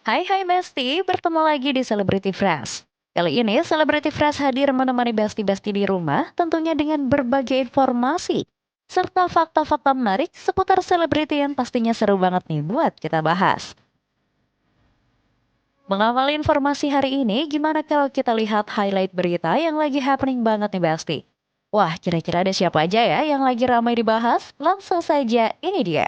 Hai Besti, bertemu lagi di Celebrity Friends. Kali ini Celebrity Friends hadir menemani Besti-Besti di rumah tentunya dengan berbagai informasi serta fakta-fakta menarik seputar selebriti yang pastinya seru banget nih buat kita bahas. Mengawali informasi hari ini, gimana kalau kita lihat highlight berita yang lagi happening banget nih Besti? Wah, kira-kira ada siapa aja ya yang lagi ramai dibahas? Langsung saja, ini dia.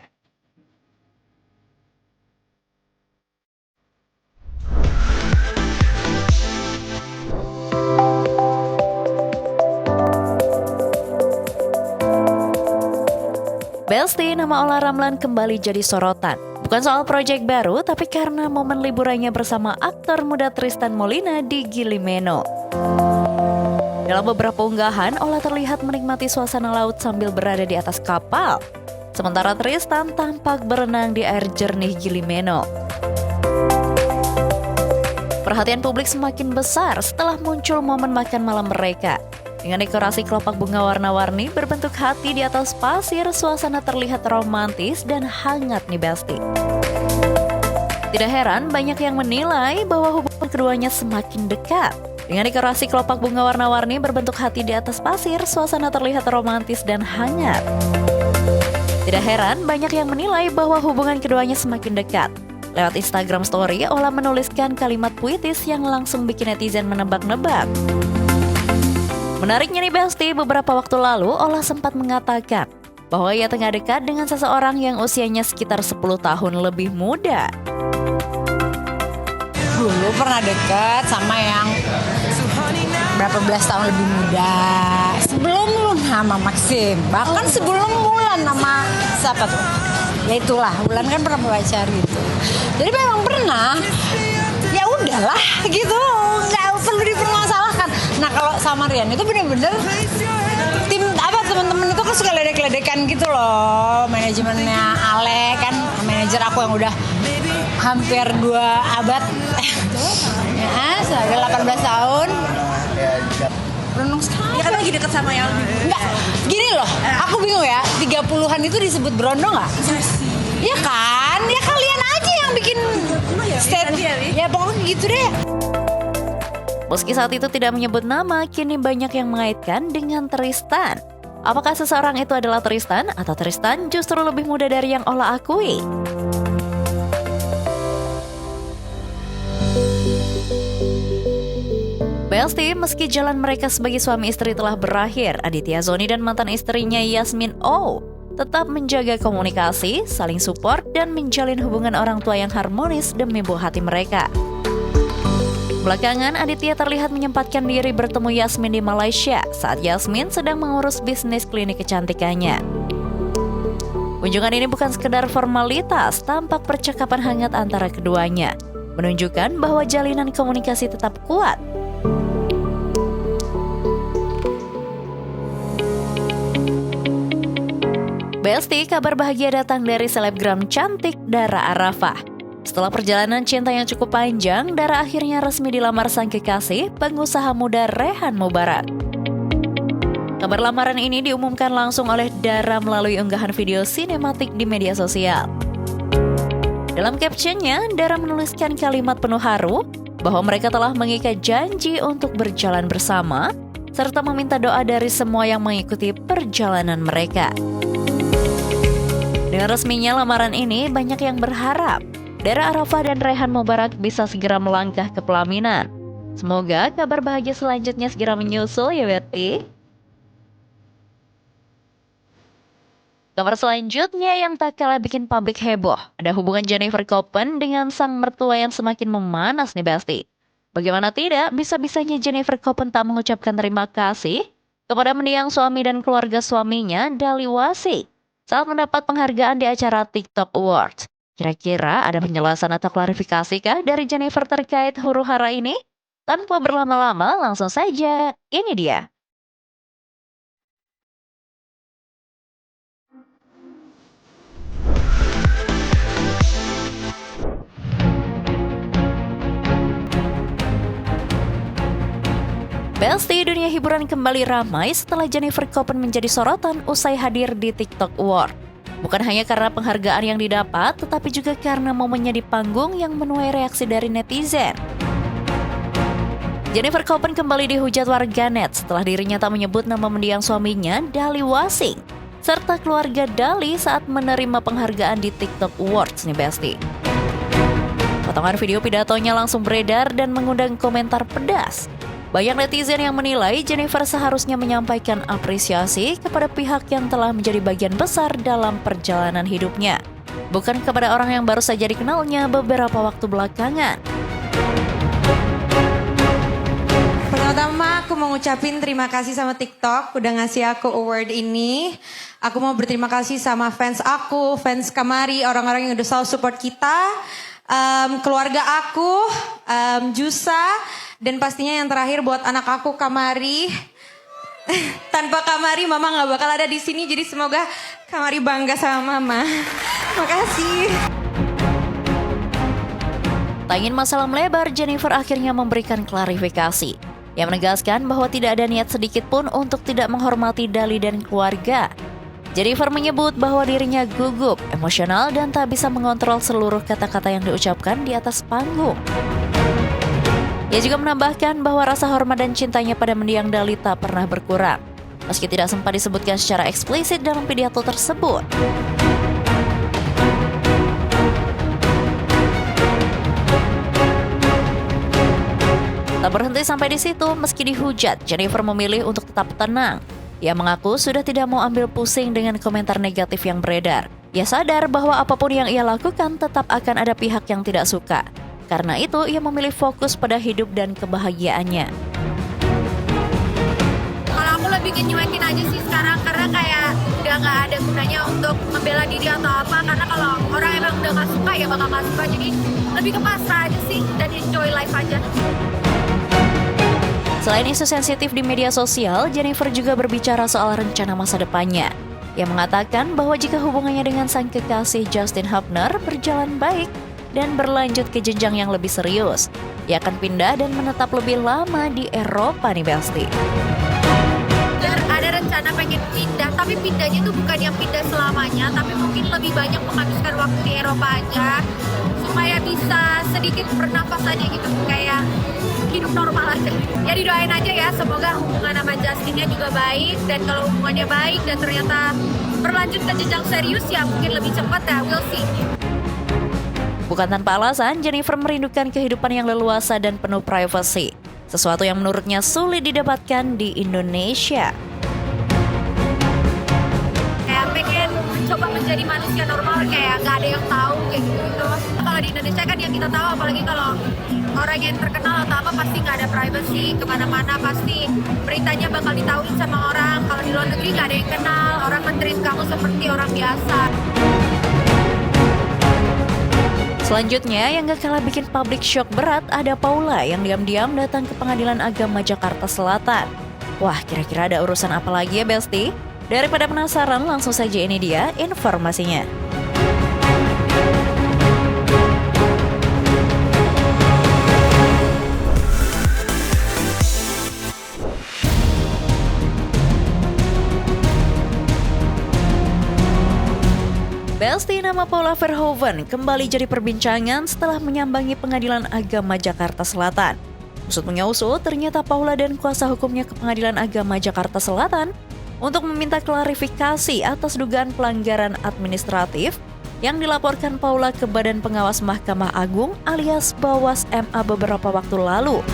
Besti, nama Olla Ramlan kembali jadi sorotan. Bukan soal proyek baru, tapi karena momen liburannya bersama aktor muda Tristan Molina di Gili Meno. Dalam beberapa unggahan, Olla terlihat menikmati suasana laut sambil berada di atas kapal. Sementara Tristan tampak berenang di air jernih Gili Meno. Perhatian publik semakin besar setelah muncul momen makan malam mereka. Dengan dekorasi kelopak bunga warna-warni berbentuk hati di atas pasir, suasana terlihat romantis dan hangat nih Besti. Tidak heran banyak yang menilai bahwa hubungan keduanya semakin dekat. Dengan dekorasi kelopak bunga warna-warni berbentuk hati di atas pasir, suasana terlihat romantis dan hangat. Tidak heran banyak yang menilai bahwa hubungan keduanya semakin dekat. Lewat Instagram Story, Olla menuliskan kalimat puitis yang langsung bikin netizen menebak-nebak. Menariknya nih Besti, beberapa waktu lalu Olla sempat mengatakan bahwa ia tengah dekat dengan seseorang yang usianya sekitar 10 tahun lebih muda. Dulu pernah deket sama yang berapa belas tahun lebih muda. Sebelum lu sama Maxim, bahkan sebelum Mulan sama siapa tuh? Ya itulah, Mulan kan pernah pacar gitu. Jadi memang pernah. Ya udahlah gitu, nggak perlu dipermasalahkan. Nah kalau sama Rian itu bener-bener tim apa teman-teman itu kan suka ledek-ledekan gitu loh. Manajemennya Ale kan, manajer aku yang udah hampir 2 abad. Ya, sudah 18 tahun. Renung sekali. Ya kan lagi deket sama yang lebih Enggak, gini loh, aku bingung ya, 30-an itu disebut berondong nggak? Ya kan, ya kalian aja yang bikin statement. Ya pokoknya gitu deh. Meski saat itu tidak menyebut nama, kini banyak yang mengaitkan dengan Tristan. Apakah seseorang itu adalah Tristan atau Tristan justru lebih muda dari yang Olla akui? Besti, meski jalan mereka sebagai suami istri telah berakhir, Aditya Zoni dan mantan istrinya Yasmin Oh tetap menjaga komunikasi, saling support, dan menjalin hubungan orang tua yang harmonis demi buah hati mereka. Belakangan, Aditya terlihat menyempatkan diri bertemu Yasmin di Malaysia saat Yasmin sedang mengurus bisnis klinik kecantikannya. Kunjungan ini bukan sekedar formalitas, tampak percakapan hangat antara keduanya, menunjukkan bahwa jalinan komunikasi tetap kuat. Besti, kabar bahagia datang dari selebgram cantik Dara Arafah. Setelah perjalanan cinta yang cukup panjang, Dara akhirnya resmi dilamar sang kekasih, pengusaha muda Rehan Mubarak. Kabar lamaran ini diumumkan langsung oleh Dara melalui unggahan video sinematik di media sosial. Dalam captionnya, Dara menuliskan kalimat penuh haru bahwa mereka telah mengikat janji untuk berjalan bersama, serta meminta doa dari semua yang mengikuti perjalanan mereka. Dengan resminya lamaran ini, banyak yang berharap Dara Arafah dan Rehan Mubarak bisa segera melangkah ke pelaminan. Semoga kabar bahagia selanjutnya segera menyusul ya Betty. Kabar selanjutnya yang tak kalah bikin publik heboh. Ada hubungan Jennifer Copen dengan sang mertua yang semakin memanas nih Besti. Bagaimana tidak, bisa-bisanya Jennifer Copen tak mengucapkan terima kasih kepada mendiang suami dan keluarga suaminya, Dali Wasi, saat mendapat penghargaan di acara TikTok Awards. Kira-kira ada penjelasan atau klarifikasi kah dari Jennifer terkait huru-hara ini? Tanpa berlama-lama, langsung saja, ini dia. Besti, dunia hiburan kembali ramai setelah Jennifer Copen menjadi sorotan usai hadir di TikTok Award. Bukan hanya karena penghargaan yang didapat, tetapi juga karena momennya di panggung yang menuai reaksi dari netizen. Jennifer Copen kembali dihujat warganet setelah dirinya tak menyebut nama mendiang suaminya, Dali Wasing, serta keluarga Dali saat menerima penghargaan di TikTok Awards nih Besti. Potongan video pidatonya langsung beredar dan mengundang komentar pedas. Banyak netizen yang menilai Jennifer seharusnya menyampaikan apresiasi kepada pihak yang telah menjadi bagian besar dalam perjalanan hidupnya, bukan kepada orang yang baru saja dikenalnya beberapa waktu belakangan. Pertama, aku mau ngucapin terima kasih sama TikTok udah ngasih aku award ini. Aku mau berterima kasih sama fans aku, fans Kamari, orang-orang yang udah selalu support kita, keluarga aku, Jusa, dan pastinya yang terakhir buat anak aku Kamari. Tanpa Kamari, Mama nggak bakal ada di sini. Jadi semoga Kamari bangga sama Mama. Makasih. Tak ingin masalah melebar, Jennifer akhirnya memberikan klarifikasi yang menegaskan bahwa tidak ada niat sedikit pun untuk tidak menghormati Dali dan keluarga. Jennifer menyebut bahwa dirinya gugup, emosional, dan tak bisa mengontrol seluruh kata-kata yang diucapkan di atas panggung. Ia juga menambahkan bahwa rasa hormat dan cintanya pada mendiang Dali tak pernah berkurang, meski tidak sempat disebutkan secara eksplisit dalam pidato tersebut. Tak berhenti sampai di situ, meski dihujat, Jennifer memilih untuk tetap tenang. Ia mengaku sudah tidak mau ambil pusing dengan komentar negatif yang beredar. Ia sadar bahwa apapun yang ia lakukan tetap akan ada pihak yang tidak suka. Karena itu, ia memilih fokus pada hidup dan kebahagiaannya. Kalau aku lebih nyuekin aja sih sekarang, karena kayak udah gak ada gunanya untuk membela diri atau apa. Karena kalau orang emang udah gak suka, ya bakal gak suka. Jadi lebih ke pasrah aja sih, dan enjoy life aja. Selain isu sensitif di media sosial, Jennifer juga berbicara soal rencana masa depannya. Ia mengatakan bahwa jika hubungannya dengan sang kekasih Justin Hubner berjalan baik dan berlanjut ke jenjang yang lebih serius, ia akan pindah dan menetap lebih lama di Eropa nih Besti. Ada rencana pengen pindah, tapi pindahnya tuh bukan yang pindah selamanya, tapi mungkin lebih banyak menghabiskan waktu di Eropa aja, supaya bisa sedikit bernafas aja gitu, kayak hidup normal aja. Ya didoain aja ya, semoga hubungan sama Justinnya juga baik, dan kalau hubungannya baik dan ternyata berlanjut ke jenjang serius ya mungkin lebih cepat ya, we'll see. Bukan tanpa alasan, Jennifer merindukan kehidupan yang leluasa dan penuh privasi, sesuatu yang menurutnya sulit didapatkan di Indonesia. Kayak pengen coba menjadi manusia normal, kayak gak ada yang tahu kayak gitu. Kalau di Indonesia kan yang kita tahu, apalagi kalau orang yang terkenal atau apa, pasti gak ada privacy, kemana-mana pasti beritanya bakal ditahuin sama orang. Kalau di luar negeri gak ada yang kenal, orang menterin kamu seperti orang biasa. Selanjutnya, yang gak kalah bikin public shock berat, ada Paula yang diam-diam datang ke Pengadilan Agama Jakarta Selatan. Wah, kira-kira ada urusan apa lagi ya, Besti? Daripada penasaran, langsung saja ini dia informasinya. Besti, nama Paula Verhoeven kembali jadi perbincangan setelah menyambangi Pengadilan Agama Jakarta Selatan. Usut menyusut, ternyata Paula dan kuasa hukumnya ke Pengadilan Agama Jakarta Selatan untuk meminta klarifikasi atas dugaan pelanggaran administratif yang dilaporkan Paula ke Badan Pengawas Mahkamah Agung alias Bawas MA beberapa waktu lalu.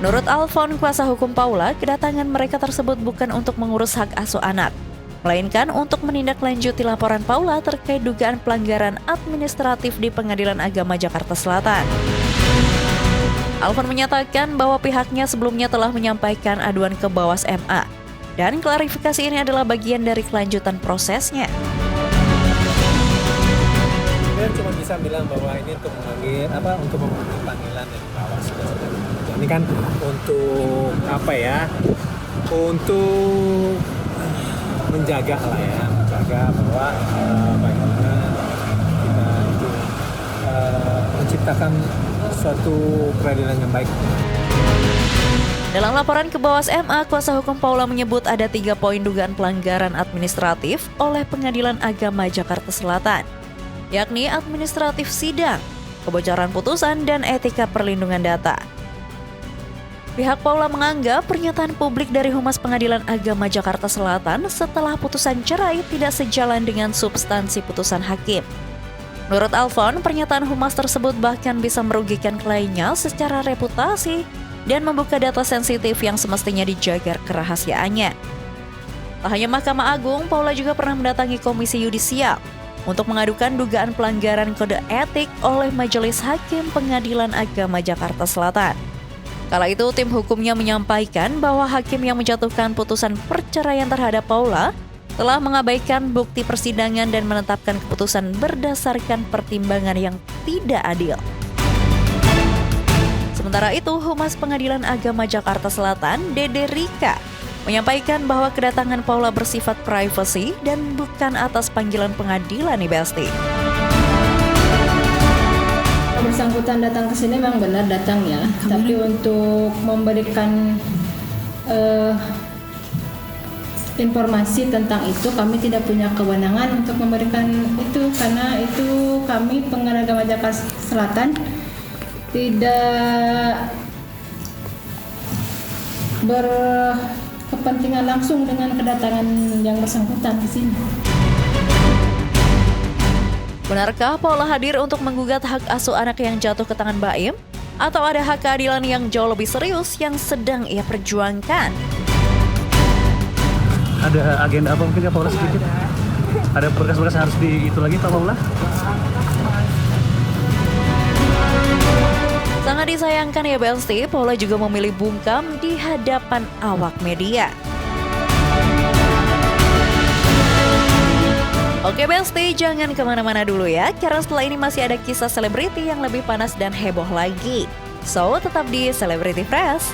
Menurut Alfon, kuasa hukum Paula, kedatangan mereka tersebut bukan untuk mengurus hak asuh anak, melainkan untuk menindaklanjuti laporan Paula terkait dugaan pelanggaran administratif di Pengadilan Agama Jakarta Selatan. Alfon menyatakan bahwa pihaknya sebelumnya telah menyampaikan aduan ke Bawas MA, dan klarifikasi ini adalah bagian dari kelanjutan prosesnya. Saya cuma bisa bilang bahwa ini untuk memanggil untuk memenuhi panggilan dari Bawas. Ini kan untuk untuk menjaga bahwa bagaimana kita itu menciptakan suatu peradilan yang baik. Dalam laporan ke Bawas MA, kuasa hukum Paula menyebut ada 3 poin dugaan pelanggaran administratif oleh Pengadilan Agama Jakarta Selatan, yakni administratif sidang, kebocoran putusan, dan etika perlindungan data. Pihak Paula menganggap pernyataan publik dari Humas Pengadilan Agama Jakarta Selatan setelah putusan cerai tidak sejalan dengan substansi putusan hakim. Menurut Alfon, pernyataan Humas tersebut bahkan bisa merugikan kliennya secara reputasi dan membuka data sensitif yang semestinya dijaga kerahasiaannya. Tak hanya Mahkamah Agung, Paula juga pernah mendatangi Komisi Yudisial untuk mengadukan dugaan pelanggaran kode etik oleh Majelis Hakim Pengadilan Agama Jakarta Selatan. Kala itu, tim hukumnya menyampaikan bahwa hakim yang menjatuhkan putusan perceraian terhadap Paula telah mengabaikan bukti persidangan dan menetapkan keputusan berdasarkan pertimbangan yang tidak adil. Sementara itu, Humas Pengadilan Agama Jakarta Selatan, Dede Rika, menyampaikan bahwa kedatangan Paula bersifat privasi dan bukan atas panggilan pengadilan nih Besti. Bersangkutan datang ke sini memang benar datang ya, tapi untuk memberikan informasi tentang itu kami tidak punya kewenangan untuk memberikan itu, karena itu kami Pengadilan Agama Jakarta Selatan tidak berkepentingan langsung dengan kedatangan yang bersangkutan di sini. Benarkah Paula hadir untuk menggugat hak asuh anak yang jatuh ke tangan Baim? Atau ada hak keadilan yang jauh lebih serius yang sedang ia perjuangkan? Ada agenda apa mungkin ya Paula sedikit? Ada berkas-berkas yang harus itu lagi Pak Paula? Sangat disayangkan ya Besti, Paula juga memilih bungkam di hadapan awak media. Oke Besti, jangan kemana-mana dulu ya, karena setelah ini masih ada kisah selebriti yang lebih panas dan heboh lagi. So, tetap di Celebrity Fresh.